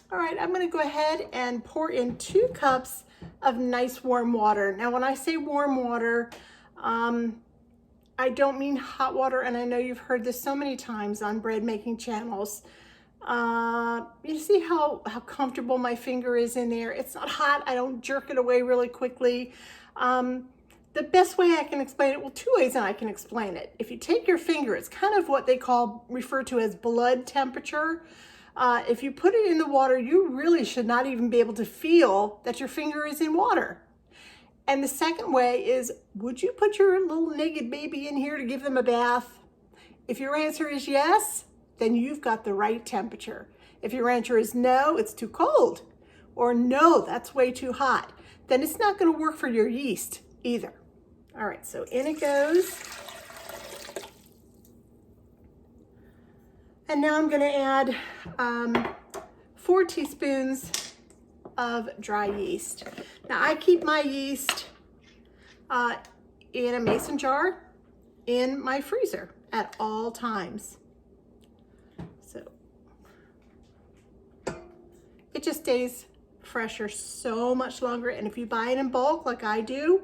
All right, I'm gonna go ahead and pour in 2 cups of nice warm water. Now, when I say warm water, I don't mean hot water, and I know you've heard this so many times on bread making channels. You see how comfortable my finger is in there? It's not hot, I don't jerk it away really quickly. The best way I can explain it, well, 2 ways that I can explain it. If you take your finger, it's kind of what they refer to as blood temperature. If you put it in the water, you really should not even be able to feel that your finger is in water. And the second way is, would you put your little naked baby in here to give them a bath? If your answer is yes, then you've got the right temperature. If your answer is no, it's too cold, or no, that's way too hot, then it's not gonna work for your yeast either. All right, so in it goes. And now I'm gonna add 4 teaspoons of dry yeast. Now I keep my yeast in a mason jar in my freezer at all times. So it just stays fresher so much longer. And if you buy it in bulk like I do,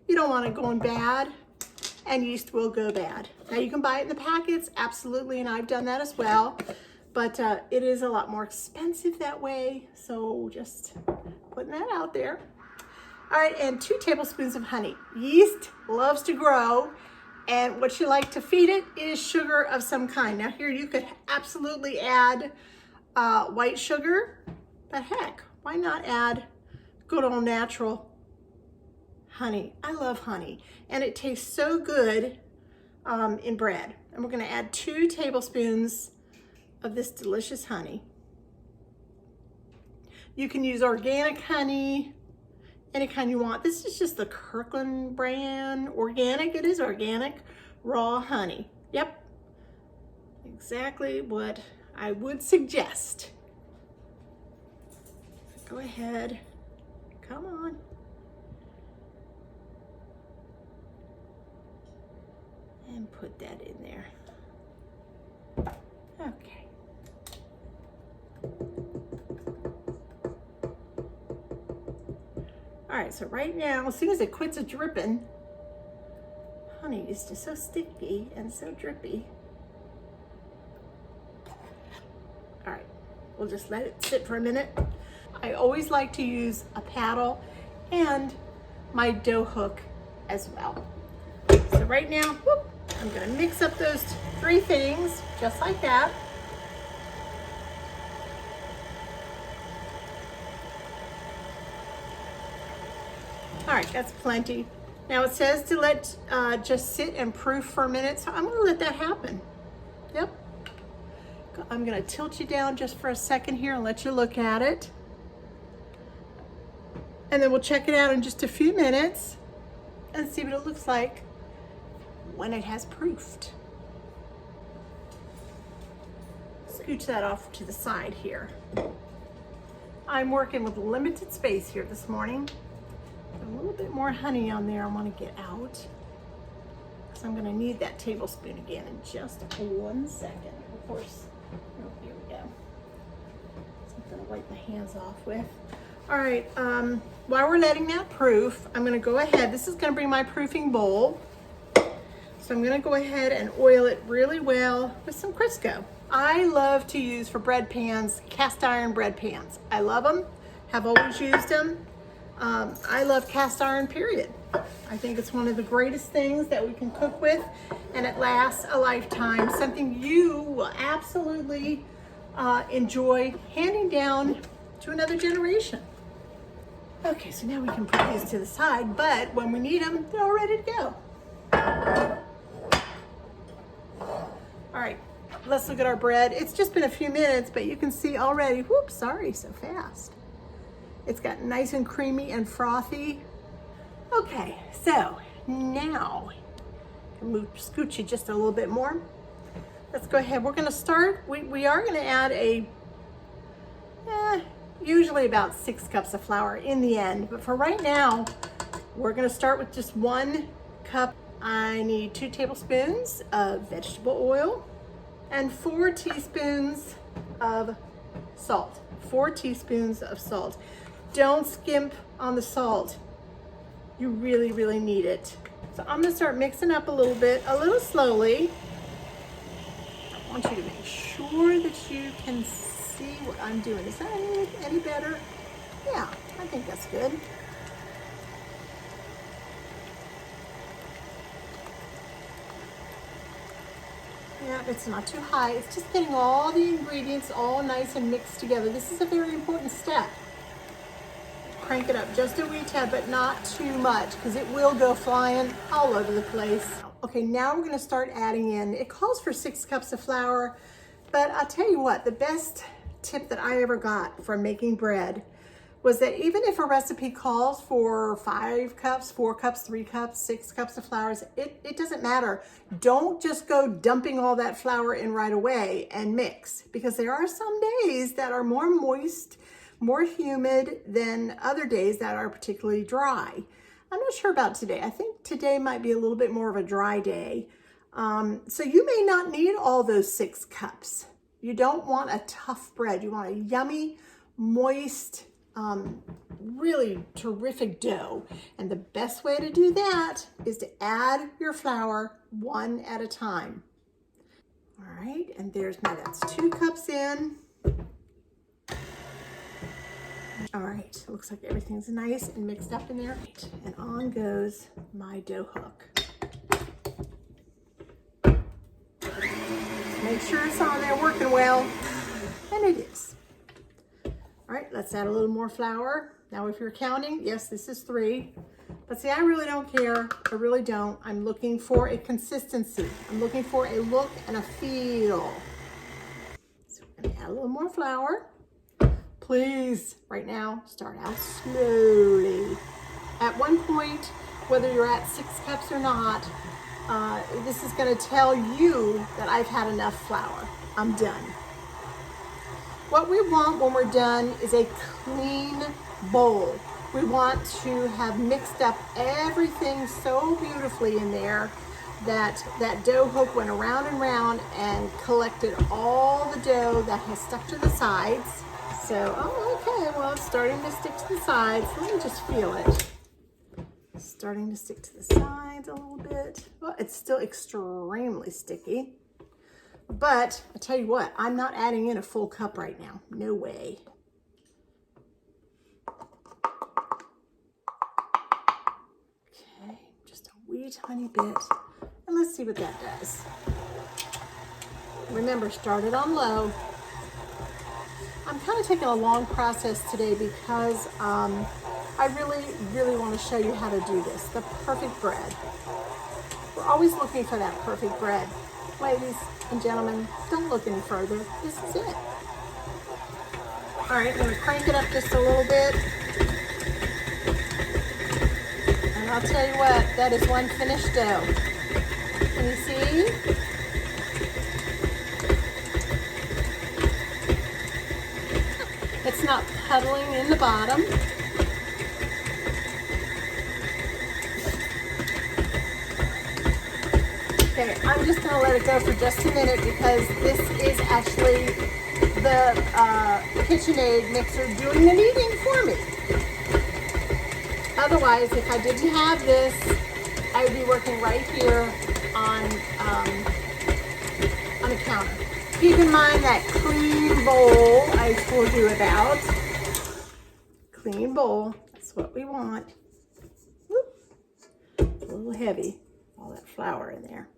you don't want it going bad, and yeast will go bad. Now you can buy it in the packets, absolutely, and I've done that as well, but it is a lot more expensive that way, so just putting that out there. All right, and 2 tablespoons of honey. Yeast loves to grow, and what you like to feed it is sugar of some kind. Now here you could absolutely add white sugar, but heck, why not add good old natural honey? I love honey, and it tastes so good in bread. And we're gonna add 2 tablespoons of this delicious honey. You can use organic honey, any kind you want. This is just the Kirkland brand, organic. It is organic, raw honey. Yep, exactly what I would suggest. Go ahead, come on. And put that in there. Okay. All right, so right now, as soon as it quits dripping, honey is just so sticky and so drippy. All right, we'll just let it sit for a minute. I always like to use a paddle and my dough hook as well. So right now, whoop, I'm gonna mix up those 3 things, just like that. All right, that's plenty. Now it says to let just sit and proof for a minute, so I'm gonna let that happen. Yep. I'm gonna tilt you down just for a second here and let you look at it. And then we'll check it out in just a few minutes and see what it looks like when it has proofed. Scooch that off to the side here. I'm working with limited space here this morning. A little bit more honey on there I want to get out, because I'm going to need that tablespoon again in just 1 second. Of course, oh, here we go. Something to wipe my hands off with. All right, while we're letting that proof, I'm going to go ahead. This is going to be my proofing bowl. So I'm gonna go ahead and oil it really well with some Crisco. I love to use for bread pans, cast iron bread pans. I love them, have always used them. I love cast iron, period. I think it's one of the greatest things that we can cook with, and it lasts a lifetime. Something you will absolutely enjoy handing down to another generation. Okay, so now we can put these to the side, but when we need them, they're all ready to go. All right, let's look at our bread. It's just been a few minutes, but you can see already, whoops, sorry, so fast. It's got nice and creamy and frothy. Okay, so now, scooch it just a little bit more. Let's go ahead, we're gonna start, we are gonna add usually about 6 cups of flour in the end, but for right now, we're gonna start with just 1 cup. I need 2 tablespoons of vegetable oil and 4 teaspoons of salt. 4 teaspoons of salt. Don't skimp on the salt. You really, really need it. So I'm gonna start mixing up a little slowly. I want you to make sure that you can see what I'm doing. Is that any better? Yeah, I think that's good. Yeah, it's not too high. It's just getting all the ingredients all nice and mixed together. This is a very important step. Crank it up just a wee tad, but not too much, because it will go flying all over the place. Okay, now we're gonna start adding in, it calls for 6 cups of flour, but I'll tell you what, the best tip that I ever got from making bread was that even if a recipe calls for 5 cups, 4 cups, 3 cups, 6 cups of flour, it doesn't matter. Don't just go dumping all that flour in right away and mix, because there are some days that are more moist, more humid than other days that are particularly dry. I'm not sure about today. I think today might be a little bit more of a dry day. So you may not need all those 6 cups. You don't want a tough bread. You want a yummy, moist, really terrific dough. And the best way to do that is to add your flour one at a time. All right, and that's 2 cups in. All right, looks like everything's nice and mixed up in there. And on goes my dough hook. Make sure it's on there working well, and it is. All right, let's add a little more flour. Now, if you're counting, yes, this is 3. But see, I really don't care. I really don't. I'm looking for a consistency. I'm looking for a look and a feel. So we're gonna add a little more flour. Please, right now, start out slowly. At one point, whether you're at 6 cups or not, this is gonna tell you that I've had enough flour. I'm done. What we want when we're done is a clean bowl. We want to have mixed up everything so beautifully in there that that dough hook went around and round and collected all the dough that has stuck to the sides. So, oh, okay, well, it's starting to stick to the sides. Let me just feel it. It's starting to stick to the sides a little bit. Well, it's still extremely sticky. But I tell you what, I'm not adding in a full cup right now. No way. Okay, just a wee tiny bit. And let's see what that does. Remember, start it on low. I'm kind of taking a long process today because I really, really want to show you how to do this. The perfect bread. We're always looking for that perfect bread. Ladies and gentlemen, don't look any further. This is it. All right, I'm going to crank it up just a little bit. And I'll tell you what, that is one finished dough. Can you see? It's not puddling in the bottom. Okay, I'm just gonna let it go for just a minute because this is actually the KitchenAid mixer doing the kneading for me. Otherwise, if I didn't have this, I would be working right here on the counter. Keep in mind that clean bowl I told you about. Clean bowl, that's what we want. Whoop. A little heavy, all that flour in there.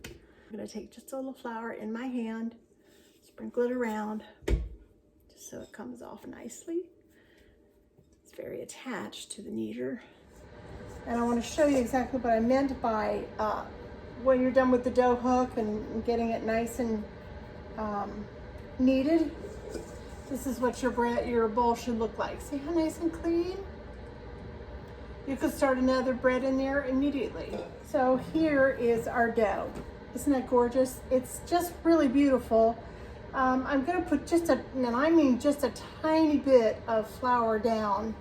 I'm gonna take just a little flour in my hand, sprinkle it around, just so it comes off nicely. It's very attached to the kneader. And I wanna show you exactly what I meant by when you're done with the dough hook and getting it nice and kneaded, this is what your bowl should look like. See how nice and clean? You could start another bread in there immediately. So here is our dough. Isn't that gorgeous? It's just really beautiful. I'm gonna put just a tiny bit of flour down.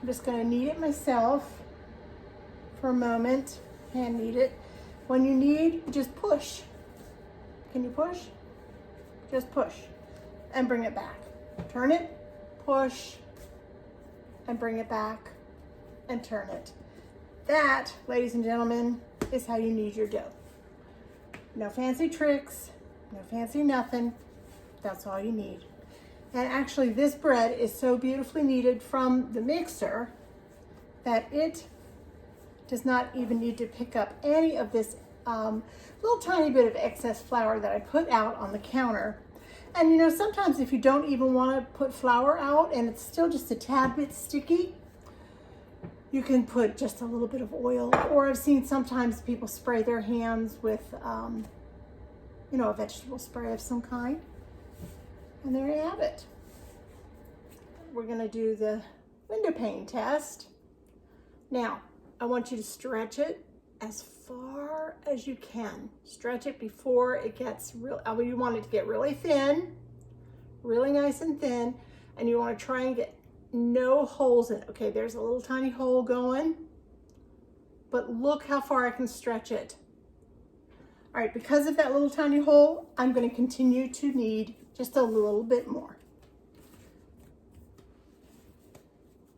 I'm just gonna knead it myself for a moment. Hand knead it. When you knead, you just push. Can you push? Just push and bring it back. Turn it, push, and bring it back, and turn it. That, ladies and gentlemen, is how you knead your dough. No fancy tricks, no fancy nothing. That's all you need. And actually, this bread is so beautifully kneaded from the mixer that it does not even need to pick up any of this little tiny bit of excess flour that I put out on the counter. And you know, sometimes if you don't even want to put flour out and it's still just a tad bit sticky, you can put just a little bit of oil, or I've seen sometimes people spray their hands with, you know, a vegetable spray of some kind. And there you have it. We're gonna do the window pane test. Now, I want you to stretch it as far as you can. Stretch it before it gets real, I mean, you want it to get really thin, really nice and thin, and you wanna try and get no holes in it. Okay, there's a little tiny hole going, but look how far I can stretch it. All right, because of that little tiny hole, I'm gonna continue to knead just a little bit more.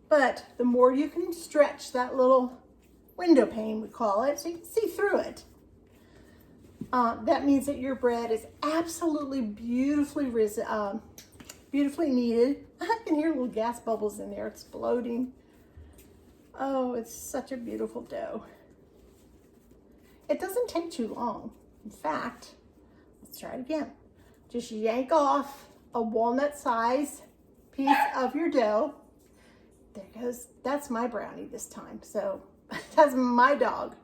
But the more you can stretch that little window pane, we call it, so you can see through it, that means that your bread is absolutely beautifully kneaded. I can hear little gas bubbles in there exploding. Oh, it's such a beautiful dough. It doesn't take too long. In fact, let's try it again. Just yank off a walnut size piece of your dough. There goes, that's my brownie this time. So that's my dog.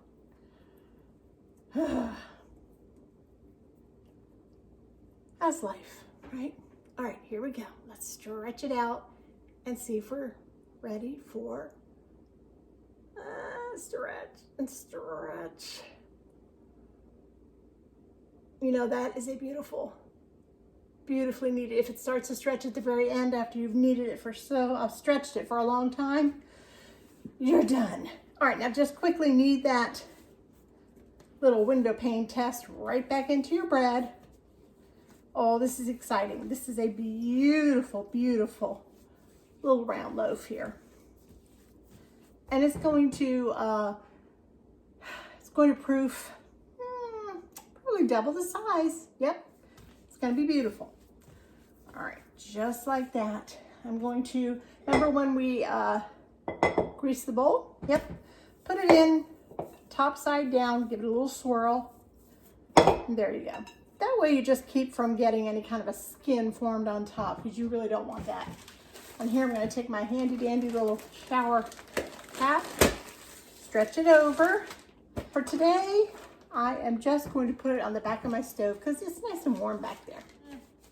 That's life, right? All right, here we go. Let's stretch it out and see if we're ready for stretch and stretch. You know, that is a beautifully kneaded. If it starts to stretch at the very end after you've kneaded it for stretched it for a long time, you're done. All right, now just quickly knead that little window pane test right back into your bread. Oh, this is exciting. This is a beautiful, beautiful little round loaf here. And it's going to proof probably double the size. Yep, it's gonna be beautiful. All right, just like that. I'm going to, remember when we grease the bowl? Yep, put it in top side down, give it a little swirl, and there you go. That way you just keep from getting any kind of a skin formed on top, because you really don't want that. And here I'm going to take my handy dandy little shower cap, stretch it over. For today, I am just going to put it on the back of my stove because it's nice and warm back there.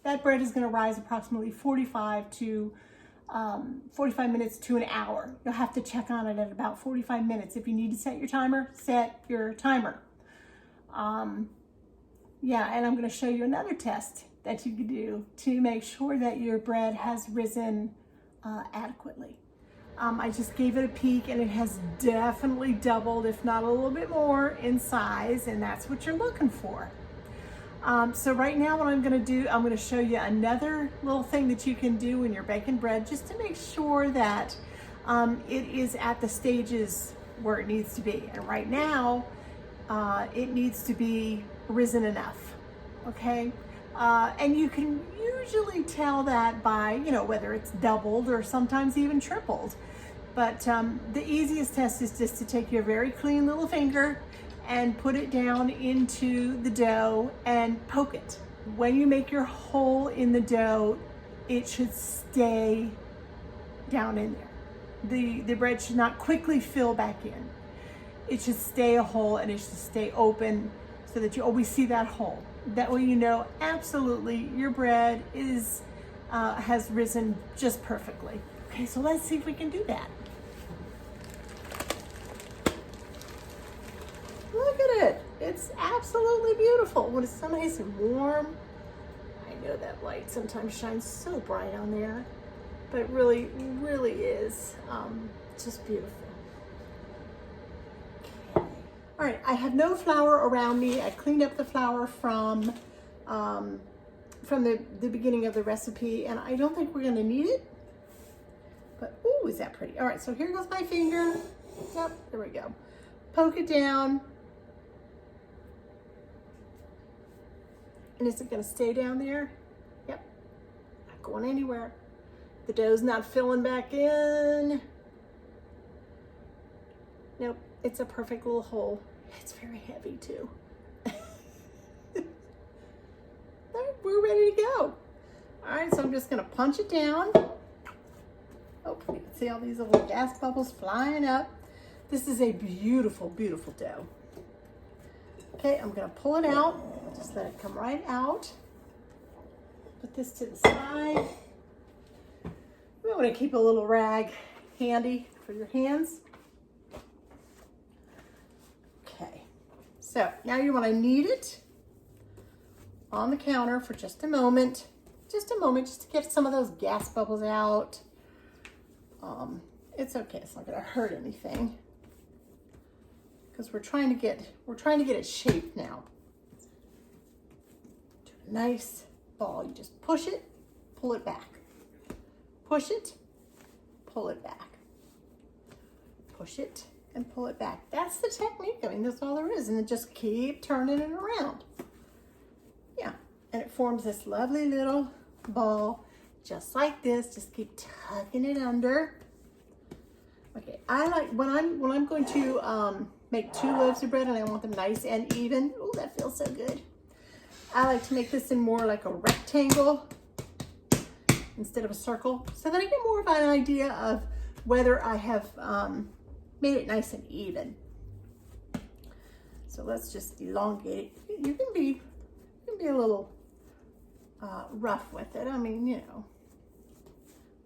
That bread is going to rise approximately 45 minutes to an hour. You'll have to check on it at about 45 minutes. If you need to set your timer, set your timer. Yeah, and I'm going to show you another test that you can do to make sure that your bread has risen adequately. I just gave it a peek and it has definitely doubled, if not a little bit more, in size, and that's what you're looking for. So right now what I'm going to do, I'm going to show you another little thing that you can do when you're baking bread just to make sure that it is at the stages where it needs to be. And right now, it needs to be risen enough, okay? And you can usually tell that by, you know, whether it's doubled or sometimes even tripled. But the easiest test is just to take your very clean little finger and put it down into the dough and poke it. When you make your hole in the dough, it should stay down in there. The bread should not quickly fill back in. It should stay a hole and it should stay open so that you always see that hole. That way you know absolutely your bread is has risen just perfectly. Okay, so let's see if we can do that. Look at it. It's absolutely beautiful. When it's so nice and warm. I know that light sometimes shines so bright on there, but it really, really is just beautiful. Okay. All right, I have no flour around me. I cleaned up the flour from from the beginning of the recipe, and I don't think we're gonna need it, but ooh, is that pretty. All right, so here goes my finger. Yep, there we go. Poke it down. And is it gonna stay down there? Yep, not going anywhere. The dough's not filling back in. Nope, it's a perfect little hole. It's very heavy too. We're ready to go. All right, so I'm just gonna punch it down. Oh, you can see all these little gas bubbles flying up. This is a beautiful, beautiful dough. Okay, I'm gonna pull it out. Just let it come right out. Put this to the side. We want to keep a little rag handy for your hands. Okay, so now you want to knead it on the counter for just a moment. Just to get some of those gas bubbles out. It's okay, it's not gonna hurt anything. Because we're trying to get it shaped now. To a nice ball. You just push it, pull it back. Push it, pull it back. Push it and pull it back. That's the technique. I mean, that's all there is. And then just keep turning it around. Yeah, and it forms this lovely little ball, just like this. Just keep tucking it under. Okay, I like when I'm going to make 2 loaves of bread and I want them nice and even. Oh, that feels so good. I like to make this in more like a rectangle instead of a circle, so that I get more of an idea of whether I have made it nice and even. So let's just elongate it. You can be a little rough with it. I mean, you know,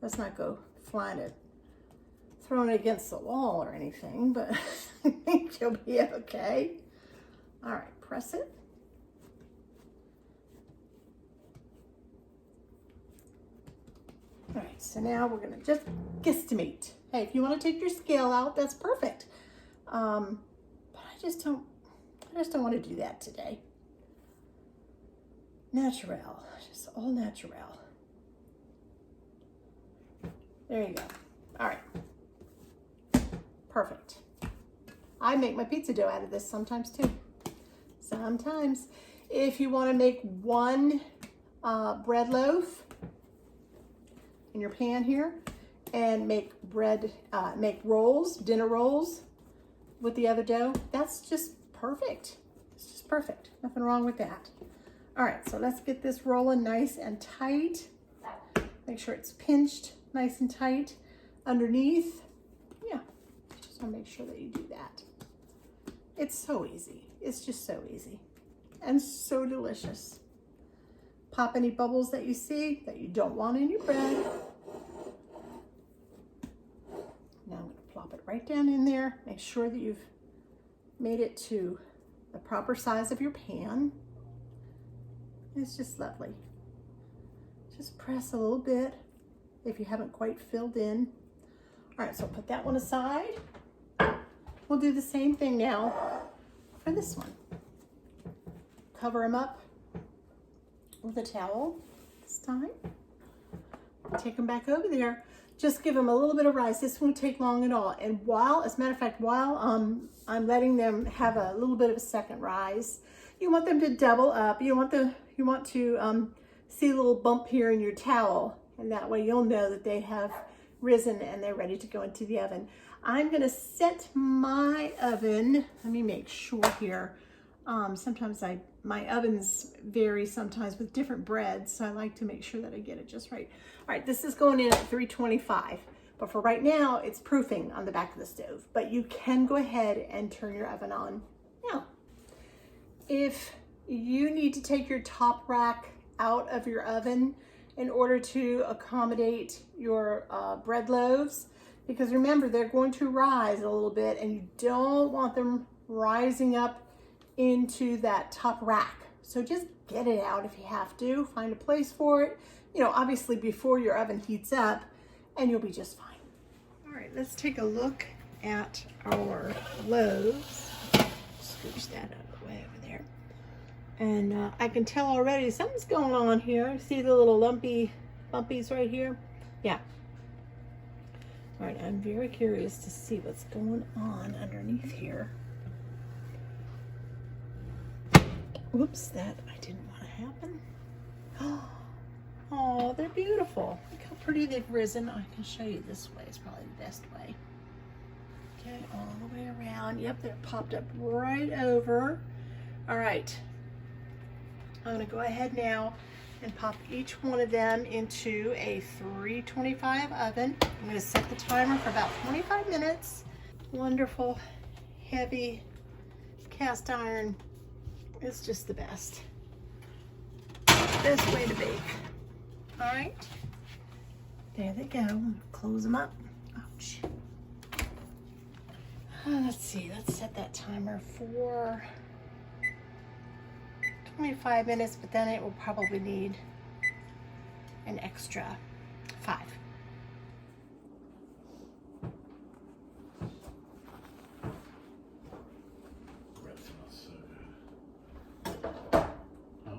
let's not go flying it, throwing it against the wall or anything, but I think you'll be okay. All right, press it. All right, so now we're gonna just guesstimate. Hey, if you want to take your scale out, that's perfect. But I just don't want to do that today. Natural, just all natural. There you go. All right, perfect. I make my pizza dough out of this sometimes too. Sometimes. If you want to make 1 bread loaf in your pan here and make rolls, dinner rolls with the other dough, that's just perfect. It's just perfect. Nothing wrong with that. All right, so let's get this rolling nice and tight. Make sure it's pinched nice and tight underneath. Yeah, just want to make sure that you do that. It's so easy. It's just so easy and so delicious. Pop any bubbles that you see that you don't want in your bread. Now I'm going to plop it right down in there. Make sure that you've made it to the proper size of your pan. It's just lovely. Just press a little bit if you haven't quite filled in. All right, so put that one aside. We'll do the same thing now for this one. Cover them up with a towel this time. Take them back over there. Just give them a little bit of rise. This won't take long at all. And as a matter of fact, while I'm letting them have a little bit of a second rise, you want them to double up. You want to see a little bump here in your towel, and that way you'll know that they have risen and they're ready to go into the oven. I'm gonna set my oven. Let me make sure here. Sometimes my ovens vary sometimes with different breads, so I like to make sure that I get it just right. All right, this is going in at 325, but for right now, it's proofing on the back of the stove, but you can go ahead and turn your oven on now. If you need to take your top rack out of your oven in order to accommodate your bread loaves, because remember, they're going to rise a little bit and you don't want them rising up into that top rack. So just get it out if you have to. Find a place for it, you know, obviously before your oven heats up, and you'll be just fine. All right, let's take a look at our loaves. Scooch that out of the way over there. And I can tell already something's going on here. See the little bumpies right here? Yeah. All right, I'm very curious to see what's going on underneath here. Whoops, that I didn't want to happen. Oh, they're beautiful. Look how pretty they've risen. I can show you this way. It's probably the best way. Okay, all the way around. Yep, they're popped up right over. All right. I'm going to go ahead now and pop each one of them into a 325 oven. I'm going to set the timer for about 25 minutes. Wonderful, heavy cast iron is just the best. Best way to bake. All right, there they go. Close them up. Ouch. Let's see, let's set that timer for 25 minutes, but then it will probably need an extra 5. Bread smells so good. Huh?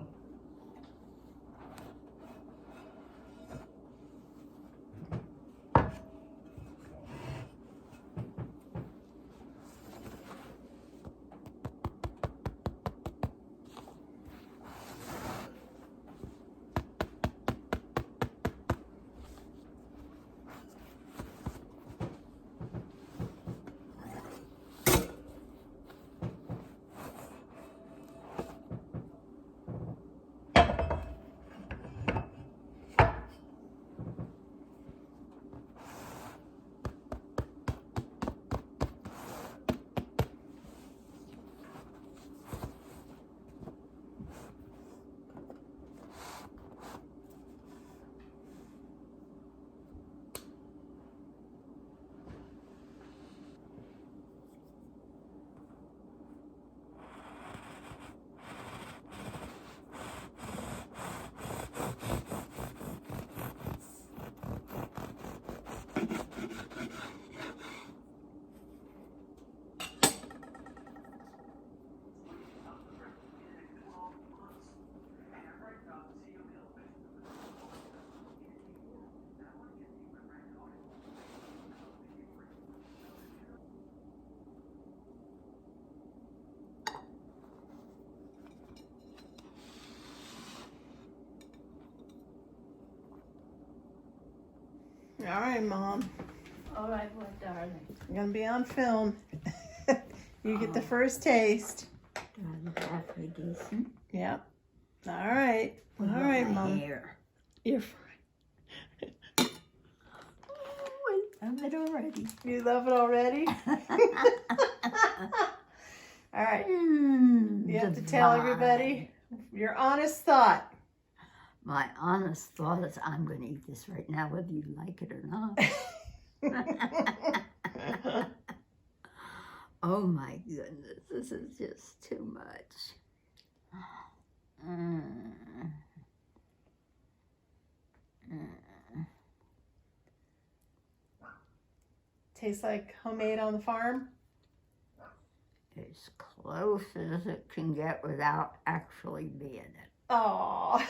All right, Mom. All right, what, darling? I'm gonna be on film. You get the first taste. Halfway decent. Yep. All right. All right, Mom. Hair. You're fine. Oh, I love it already. You love it already? All right. You have to tell everybody your honest thought. My honest thought is I'm going to eat this right now, whether you like it or not. Oh my goodness, this is just too much. Tastes like homemade on the farm? As close as it can get without actually being it. Oh.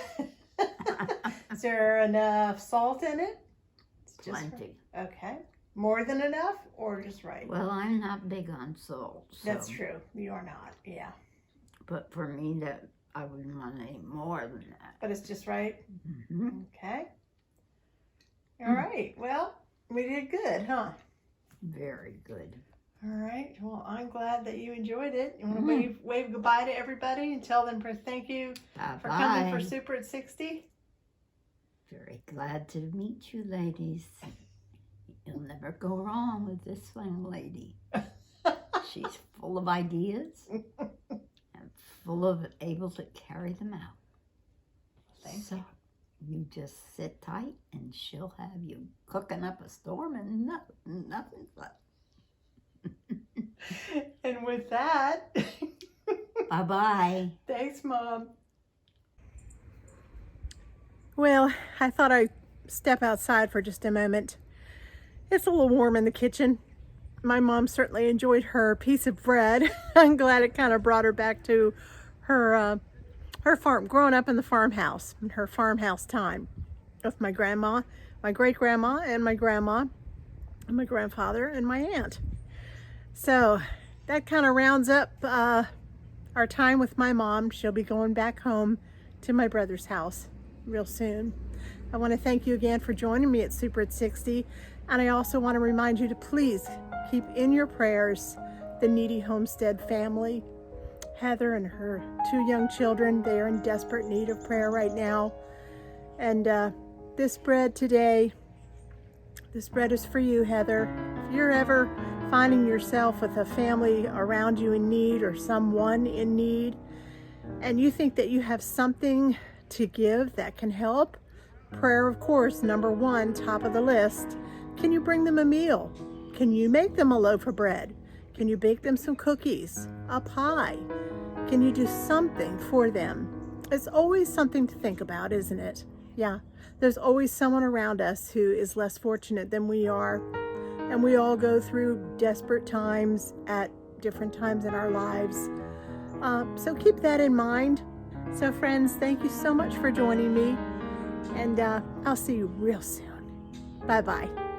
Is there enough salt in it? It's just Plenty. right. Okay. More than enough or just right? Well, I'm not big on salt. So. That's true. You are not. Yeah. But for me, that I wouldn't want any more than that. But it's just right? Mm-hmm. Okay. All right. Well, we did good, huh? Very good. All right. Well, I'm glad that you enjoyed it. You want to wave goodbye to everybody and tell them thank you for coming for Super at 60? Very glad to meet you, ladies. You'll never go wrong with this fine lady. She's full of ideas and full of able to carry them out. Thank you. You just sit tight and she'll have you cooking up a storm and nothing but. And with that, bye-bye. Thanks, Mom. Well, I thought I'd step outside for just a moment. It's a little warm in the kitchen. My mom certainly enjoyed her piece of bread. I'm glad it kind of brought her back to her growing up in the farmhouse, in her farmhouse time with my grandma, my great-grandma, and my grandma, and my grandfather, and my aunt. So that kind of rounds up our time with my mom. She'll be going back home to my brother's house real soon. I want to thank you again for joining me at Super at 60. And I also want to remind you to please keep in your prayers the Needy Homestead family. Heather and her 2 young children, they are in desperate need of prayer right now. And this bread today, this bread is for you, Heather. If you're ever finding yourself with a family around you in need or someone in need, and you think that you have something to give that can help, prayer, of course, number 1, top of the list. Can you bring them a meal? Can you make them a loaf of bread? Can you bake them some cookies, a pie? Can you do something for them? It's always something to think about, isn't it? Yeah, there's always someone around us who is less fortunate than we are. And we all go through desperate times at different times in our lives. So keep that in mind. So friends, thank you so much for joining me. And I'll see you real soon. Bye-bye.